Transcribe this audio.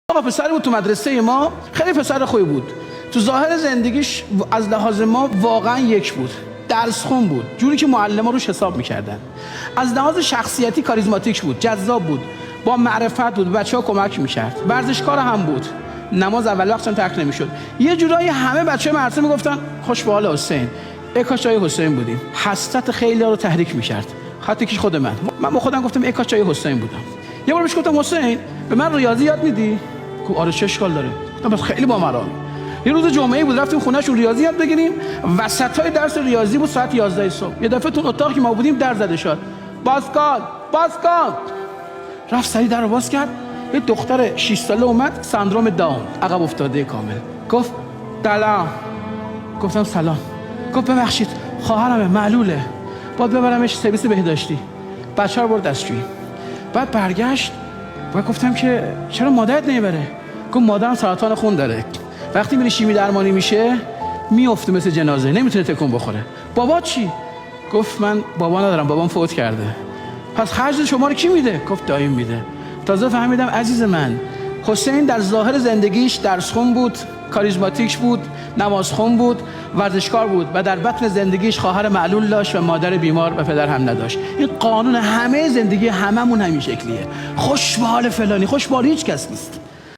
آقا پسری بود تو مدرسه ما، خیلی پسر خوبی بود. تو ظاهر زندگیش از لحاظ ما واقعا یک بود. درس خون بود، جوری که معلم‌ها روش حساب می‌کردن. از لحاظ شخصیتی کاریزماتیک بود، جذاب بود، با معرفت بود، بچه‌ها کمک می‌کرد. ورزشکار هم بود. نماز اول وقت ترک نمی‌شد. یه جورایی همه بچه‌ها مدرسه میگفتن خوش به حال حسین. ای کاش جای حسین بودیم. حسرت خیلی‌ها رو تحریک می‌کرد. حتی که خود من با خودم گفتم ای کاش جای حسین بودم. یه بار بهش گفتم حسین به من ریاضی یاد میدی؟ گفت آره چه اشکال داره؟ گفتم بس خیلی بامرام. یه روز جمعه بود رفتیم خونه‌شون ریاضی یاد بگیریم، وسطای درس ریاضی بود ساعت 11 صبح. یه دفعه تو اتاقی که ما بودیم در زده شد. بازکن رفت سری در رو باز کرد. یه دختر 6 ساله اومد، سندروم داون، عقب افتاده کامل. گفت سلام. گفتم سلام. گفت ببخشید خواهرمه معلوله، باید ببرمش سرویس بهداشتی. بچه‌ها رو برد دستشویی. بعد برگشت و گفتم که چرا مادرت نمیبره؟ گفت مادرم سرطان خون داره، وقتی میره شیمی درمانی میشه میافته مثل جنازه، نمیتونه تکون بخوره. بابا چی؟ گفت من بابا ندارم، بابام فوت کرده. پس خرج شما رو کی میده؟ گفت دایم میده. تازه فهمیدم عزیز من حسین در ظاهر زندگیش درسخون بود، کاریزماتیک بود، نمازخون بود، ورزشکار بود و در بطن زندگیش خواهر معلول داشت و مادر بیمار و پدر هم نداشت. این قانون همه زندگی هممون همین شکلیه. خوش به حال فلانی، خوش به حال هیچ کس نیست.